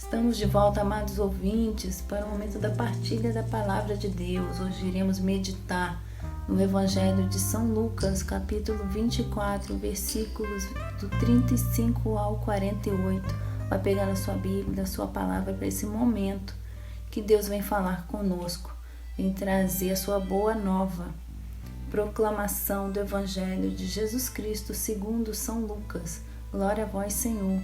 Estamos de volta, amados ouvintes, para o momento da partilha da Palavra de Deus. Hoje iremos meditar no Evangelho de São Lucas, capítulo 24, versículos do 35 ao 48. Vai pegar a sua Bíblia, a sua palavra para esse momento que Deus vem falar conosco, vem trazer a sua boa nova. Proclamação do Evangelho de Jesus Cristo segundo São Lucas. Glória a vós, Senhor.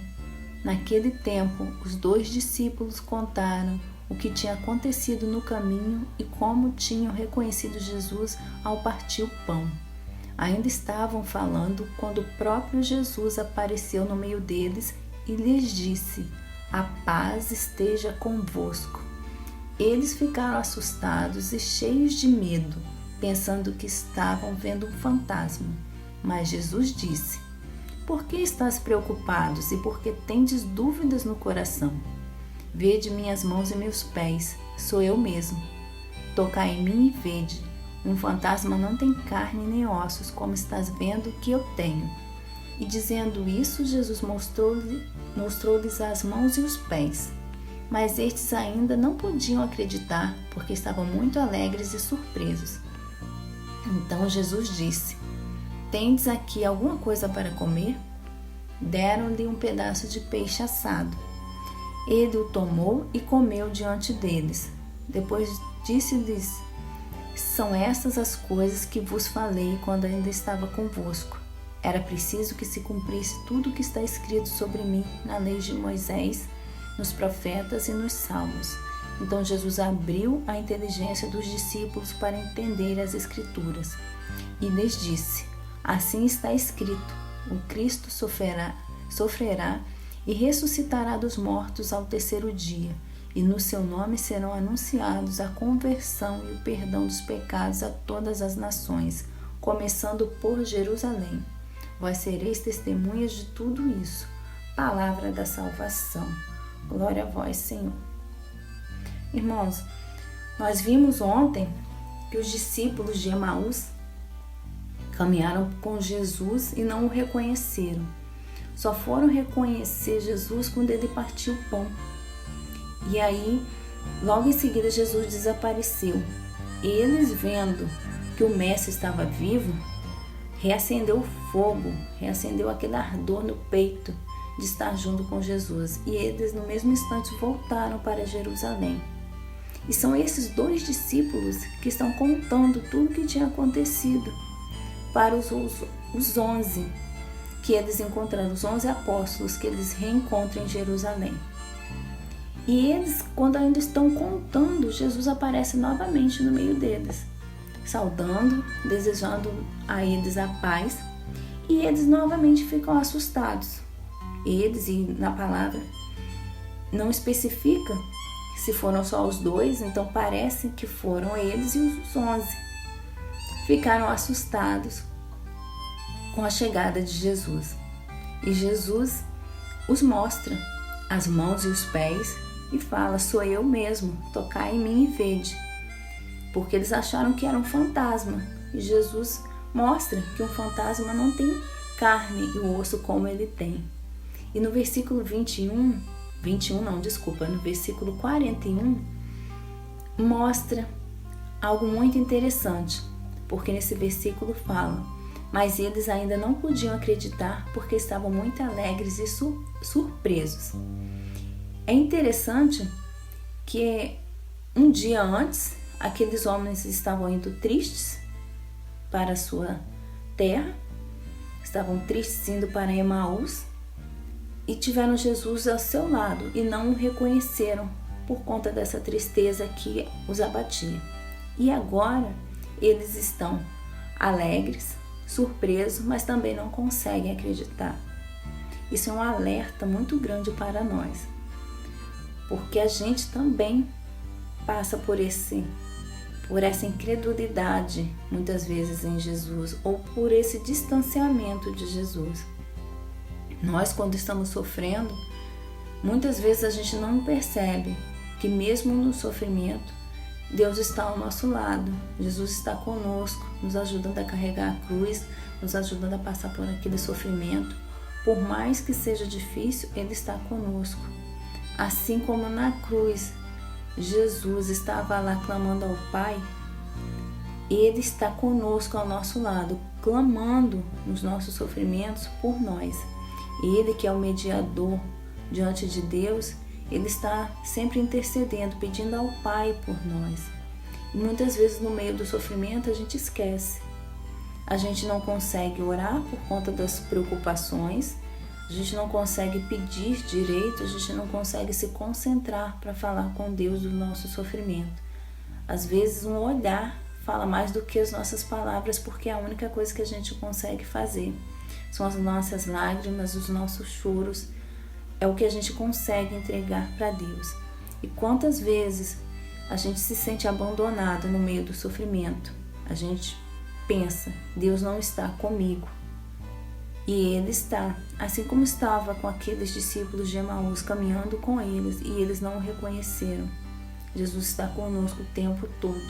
Naquele tempo, os 2 discípulos contaram o que tinha acontecido no caminho e como tinham reconhecido Jesus ao partir o pão. Ainda estavam falando quando o próprio Jesus apareceu no meio deles e lhes disse: "A paz esteja convosco." Eles ficaram assustados e cheios de medo, pensando que estavam vendo um fantasma. Mas Jesus disse: "Por que estás preocupados e por que tendes dúvidas no coração? Vede minhas mãos e meus pés, sou eu mesmo. Tocai em mim e vede. Um fantasma não tem carne nem ossos, como estás vendo que eu tenho." E dizendo isso, Jesus mostrou-lhes as mãos e os pés. Mas estes ainda não podiam acreditar, porque estavam muito alegres e surpresos. Então Jesus disse: "Tendes aqui alguma coisa para comer?" Deram-lhe um pedaço de peixe assado. Ele o tomou e comeu diante deles. Depois disse-lhes: "São estas as coisas que vos falei quando ainda estava convosco. Era preciso que se cumprisse tudo o que está escrito sobre mim na lei de Moisés, nos profetas e nos salmos." Então Jesus abriu a inteligência dos discípulos para entender as Escrituras e lhes disse: "Assim está escrito: o Cristo sofrerá e ressuscitará dos mortos ao terceiro dia, e no seu nome serão anunciados a conversão e o perdão dos pecados a todas as nações, começando por Jerusalém. Vós sereis testemunhas de tudo isso." Palavra da salvação. Glória a vós, Senhor. Irmãos, nós vimos ontem que os discípulos de Emaús caminharam com Jesus e não o reconheceram. Só foram reconhecer Jesus quando ele partiu o pão. E aí, logo em seguida, Jesus desapareceu. Eles, vendo que o Mestre estava vivo, reacendeu o fogo, reacendeu aquele ardor no peito de estar junto com Jesus. E eles, no mesmo instante, voltaram para Jerusalém. E são esses 2 discípulos que estão contando tudo o que tinha acontecido para os 11 que eles encontraram, os 11 apóstolos que eles reencontram em Jerusalém. E eles, quando ainda estão contando, Jesus aparece novamente no meio deles, saudando, desejando a eles a paz, e eles novamente ficam assustados. Eles, e na palavra não especifica se foram só os 2, então parece que foram eles e os 11. Ficaram assustados com a chegada de Jesus. E Jesus os mostra as mãos e os pés e fala: "Sou eu mesmo, tocai em mim e vede." Porque eles acharam que era um fantasma. E Jesus mostra que um fantasma não tem carne e osso como ele tem. E no versículo no versículo 41, mostra algo muito interessante, porque nesse versículo fala: "Mas eles ainda não podiam acreditar porque estavam muito alegres e surpresos." É interessante que um dia antes, aqueles homens estavam indo tristes para a sua terra, estavam tristes indo para Emaús, e tiveram Jesus ao seu lado e não o reconheceram por conta dessa tristeza que os abatia. E agora eles estão alegres, surpresos, mas também não conseguem acreditar. Isso é um alerta muito grande para nós, porque a gente também passa por essa incredulidade muitas vezes em Jesus, ou por esse distanciamento de Jesus. Nós, quando estamos sofrendo, muitas vezes a gente não percebe que mesmo no sofrimento, Deus está ao nosso lado. Jesus está conosco, nos ajudando a carregar a cruz, nos ajudando a passar por aquele sofrimento. Por mais que seja difícil, Ele está conosco. assim como na cruz Jesus estava lá clamando ao Pai, Ele está conosco ao nosso lado, clamando nos nossos sofrimentos por nós. Ele, que é o mediador diante de Deus, Ele está sempre intercedendo, pedindo ao Pai por nós. E muitas vezes no meio do sofrimento a gente esquece. A gente não consegue orar por conta das preocupações, a gente não consegue pedir direito, a gente não consegue se concentrar para falar com Deus do nosso sofrimento. Às vezes um olhar fala mais do que as nossas palavras, porque é a única coisa que a gente consegue fazer. São as nossas lágrimas, os nossos choros, é o que a gente consegue entregar para Deus. E quantas vezes a gente se sente abandonado no meio do sofrimento, a gente pensa, Deus não está comigo. E Ele está, assim como estava com aqueles discípulos de Emaús, caminhando com eles, e eles não o reconheceram. Jesus está conosco o tempo todo,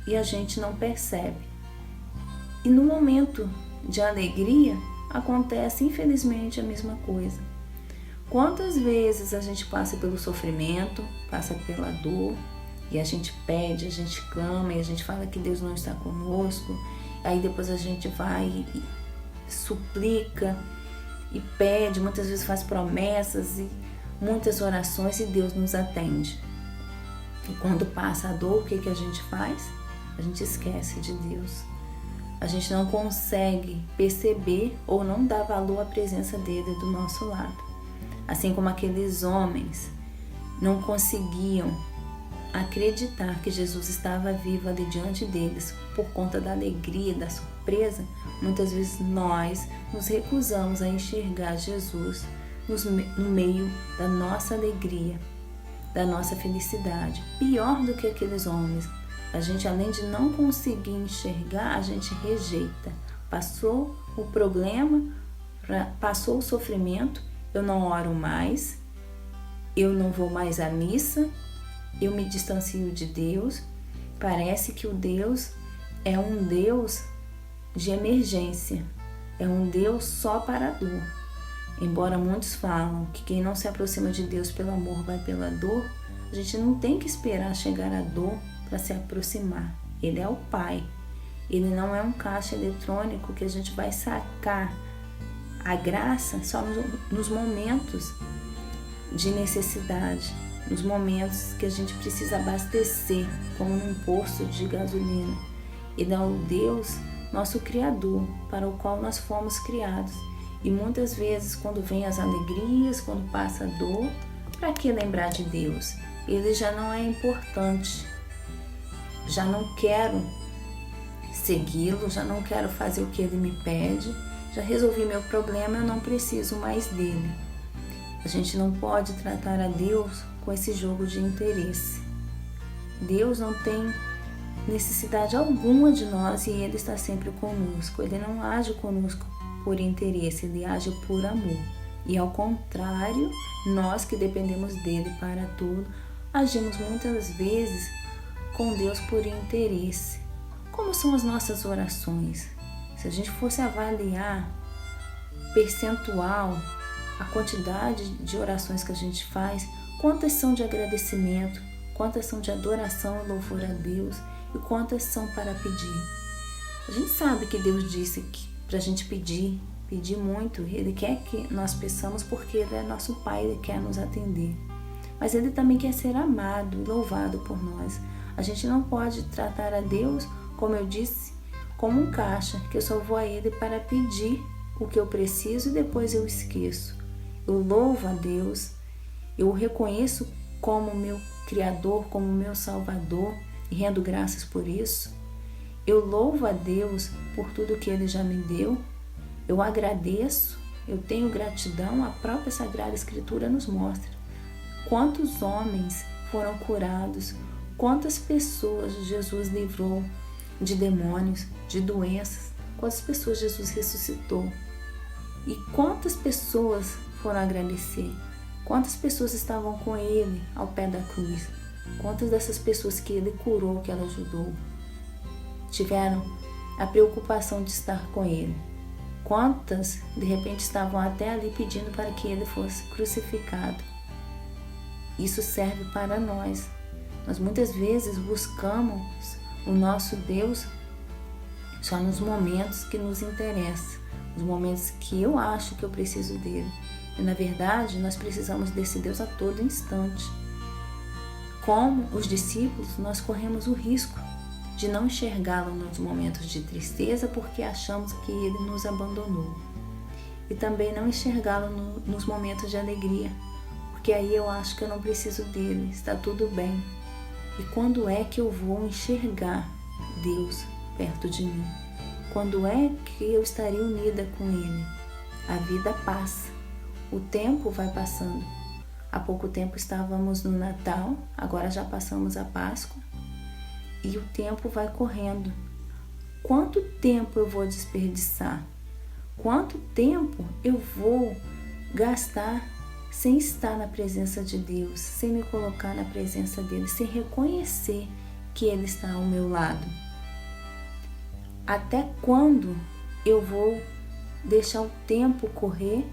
e a gente não percebe. E no momento de alegria, acontece infelizmente a mesma coisa. Quantas vezes a gente passa pelo sofrimento, passa pela dor, e a gente pede, a gente clama, e a gente fala que Deus não está conosco, aí depois a gente vai e suplica e pede, muitas vezes faz promessas e muitas orações, e Deus nos atende. E quando passa a dor, o que a gente faz? A gente esquece de Deus. A gente não consegue perceber ou não dá valor à presença dele do nosso lado. Assim como aqueles homens não conseguiam acreditar que Jesus estava vivo ali diante deles por conta da alegria, da surpresa, muitas vezes nós nos recusamos a enxergar Jesus no meio da nossa alegria, da nossa felicidade. Pior do que aqueles homens, a gente, além de não conseguir enxergar, a gente rejeita. Passou o problema, passou o sofrimento, eu não oro mais, eu não vou mais à missa, eu me distancio de Deus. Parece que o Deus é um Deus de emergência, é um Deus só para a dor. Embora muitos falam que quem não se aproxima de Deus pelo amor vai pela dor, a gente não tem que esperar chegar à dor para se aproximar. Ele é o Pai. Ele não é um caixa eletrônico que a gente vai sacar a graça só nos momentos de necessidade, nos momentos que a gente precisa abastecer, como num posto de gasolina. Ele é o Deus, nosso Criador, para o qual nós fomos criados. E muitas vezes, quando vem as alegrias, quando passa a dor, para que lembrar de Deus? Ele já não é importante. Já não quero segui-lo, já não quero fazer o que ele me pede, já resolvi meu problema, eu não preciso mais dele. A gente não pode tratar a Deus com esse jogo de interesse. Deus não tem necessidade alguma de nós e Ele está sempre conosco. Ele não age conosco por interesse, Ele age por amor. E ao contrário, nós que dependemos dele para tudo, agimos muitas vezes com Deus por interesse. Como são as nossas orações? Se a gente fosse avaliar percentual, a quantidade de orações que a gente faz, quantas são de agradecimento, quantas são de adoração e louvor a Deus e quantas são para pedir. A gente sabe que Deus disse que para a gente pedir muito, Ele quer que nós peçamos porque Ele é nosso Pai, Ele quer nos atender. Mas Ele também quer ser amado e louvado por nós. A gente não pode tratar a Deus, como eu disse, como um caixa, que eu só vou a Ele para pedir o que eu preciso e depois eu esqueço. Eu louvo a Deus, eu o reconheço como meu Criador, como meu Salvador e rendo graças por isso. Eu louvo a Deus por tudo que Ele já me deu. Eu agradeço, eu tenho gratidão. A própria Sagrada Escritura nos mostra quantos homens foram curados, quantas pessoas Jesus livrou de demônios, de doenças, quantas pessoas Jesus ressuscitou e quantas pessoas foram agradecer, quantas pessoas estavam com Ele ao pé da cruz, quantas dessas pessoas que Ele curou, que Ele ajudou, tiveram a preocupação de estar com Ele. Quantas, de repente, estavam até ali pedindo para que Ele fosse crucificado. Isso serve para nós. Nós muitas vezes buscamos o nosso Deus só nos momentos que nos interessam, nos momentos que eu acho que eu preciso dele. E na verdade, nós precisamos desse Deus a todo instante. Como os discípulos, nós corremos o risco de não enxergá-lo nos momentos de tristeza porque achamos que ele nos abandonou. E também não enxergá-lo nos momentos de alegria, porque aí eu acho que eu não preciso dele, está tudo bem. E quando é que eu vou enxergar Deus perto de mim? Quando é que eu estarei unida com ele? A vida passa, o tempo vai passando. Há pouco tempo estávamos no Natal, agora já passamos a Páscoa e o tempo vai correndo. Quanto tempo eu vou desperdiçar? Quanto tempo eu vou gastar sem estar na presença de Deus, sem me colocar na presença dele, sem reconhecer que ele está ao meu lado? Até quando eu vou deixar o tempo correr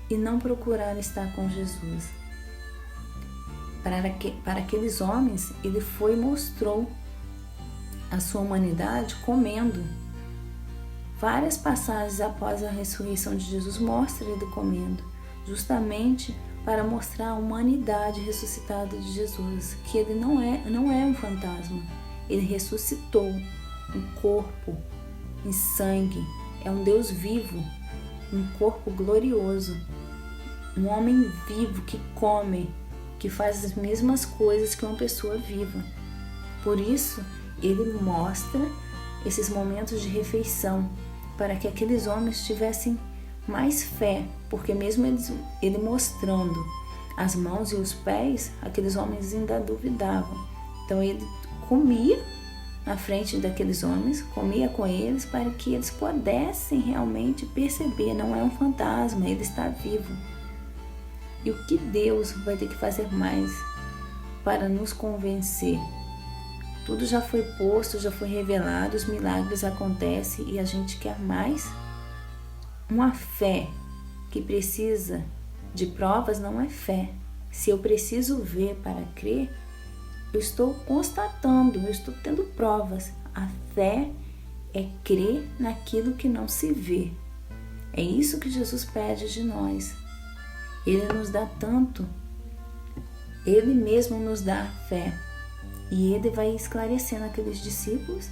e não procurar estar com Jesus? Para aqueles homens, ele foi e mostrou a sua humanidade comendo. Várias passagens após a ressurreição de Jesus mostram ele comendo, justamente para mostrar a humanidade ressuscitada de Jesus, que ele não é um fantasma, ele ressuscitou um corpo em sangue, é um Deus vivo, um corpo glorioso, um homem vivo que come, que faz as mesmas coisas que uma pessoa viva. Por isso, ele mostra esses momentos de refeição, para que aqueles homens tivessem mais fé, porque mesmo ele mostrando as mãos e os pés, aqueles homens ainda duvidavam. Então ele comia na frente daqueles homens, comia com eles, para que eles pudessem realmente perceber, não é um fantasma, ele está vivo. E o que Deus vai ter que fazer mais para nos convencer? Tudo já foi posto, já foi revelado, os milagres acontecem e a gente quer mais. Uma fé que precisa de provas não é fé. Se eu preciso ver para crer, eu estou constatando, eu estou tendo provas. A fé é crer naquilo que não se vê. É isso que Jesus pede de nós. Ele nos dá tanto, ele mesmo nos dá fé. E ele vai esclarecendo aqueles discípulos.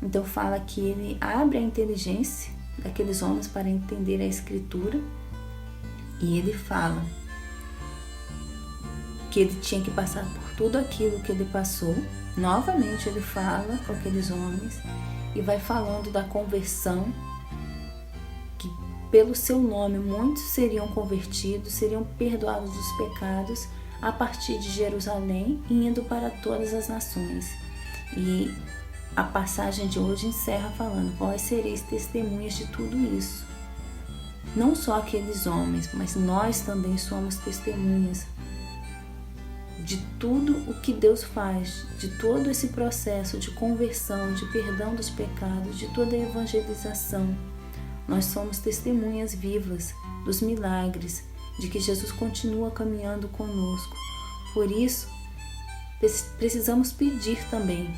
Então fala que ele abre a inteligência daqueles homens para entender a Escritura. E ele fala que ele tinha que passar por tudo aquilo que ele passou. Novamente ele fala com aqueles homens e vai falando da conversão, que pelo seu nome muitos seriam convertidos, seriam perdoados dos pecados a partir de Jerusalém e indo para todas as nações. E a passagem de hoje encerra falando: vós sereis testemunhas de tudo isso. Não só aqueles homens, mas nós também somos testemunhas de tudo o que Deus faz, de todo esse processo de conversão, de perdão dos pecados, de toda a evangelização. Nós somos testemunhas vivas dos milagres, de que Jesus continua caminhando conosco. Por isso, precisamos pedir também,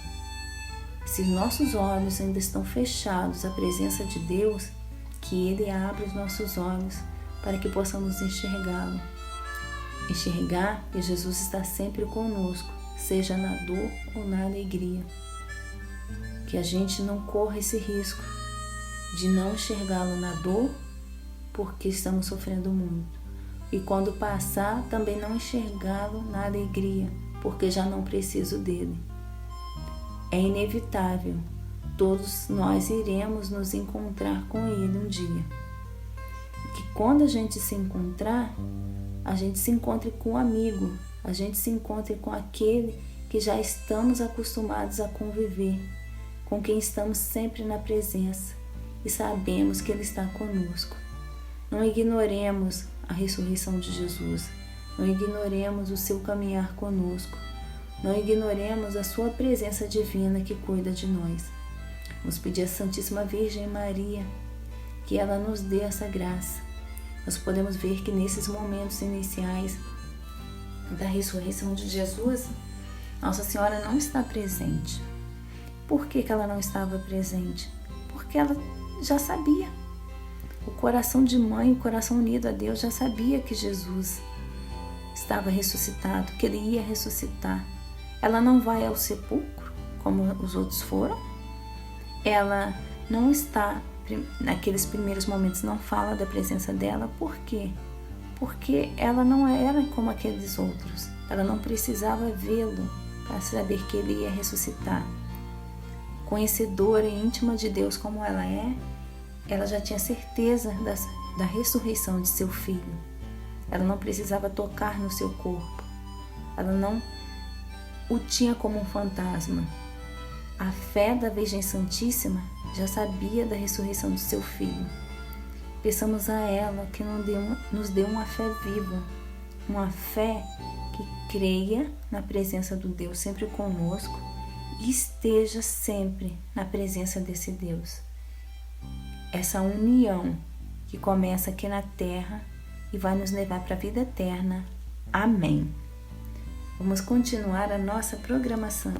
se nossos olhos ainda estão fechados à presença de Deus, que Ele abra os nossos olhos para que possamos enxergá-lo. Enxergar que Jesus está sempre conosco, seja na dor ou na alegria. Que a gente não corra esse risco de não enxergá-lo na dor, porque estamos sofrendo muito. E quando passar, também não enxergá-lo na alegria, porque já não preciso dele. É inevitável, todos nós iremos nos encontrar com ele um dia. E que quando a gente se encontrar, a gente se encontre com um amigo, a gente se encontre com aquele que já estamos acostumados a conviver, com quem estamos sempre na presença e sabemos que ele está conosco. Não ignoremos a ressurreição de Jesus, não ignoremos o seu caminhar conosco, não ignoremos a sua presença divina que cuida de nós. Vamos pedir à Santíssima Virgem Maria que ela nos dê essa graça. Nós podemos ver que nesses momentos iniciais da ressurreição de Jesus, Nossa Senhora não está presente. Por que ela não estava presente? Porque ela já sabia. O coração de mãe, o coração unido a Deus, já sabia que Jesus estava ressuscitado, que ele ia ressuscitar. Ela não vai ao sepulcro, como os outros foram. Ela não está, naqueles primeiros momentos, não fala da presença dela. Por quê? Porque ela não era como aqueles outros. Ela não precisava vê-lo para saber que ele ia ressuscitar. Conhecedora e íntima de Deus como ela é, ela já tinha certeza da ressurreição de seu filho. Ela não precisava tocar no seu corpo. Ela não o tinha como um fantasma. A fé da Virgem Santíssima já sabia da ressurreição de seu filho. Peçamos a ela que nos dê uma fé viva, uma fé que creia na presença do Deus sempre conosco e esteja sempre na presença desse Deus. Essa união que começa aqui na terra e vai nos levar para a vida eterna. Amém. Vamos continuar a nossa programação.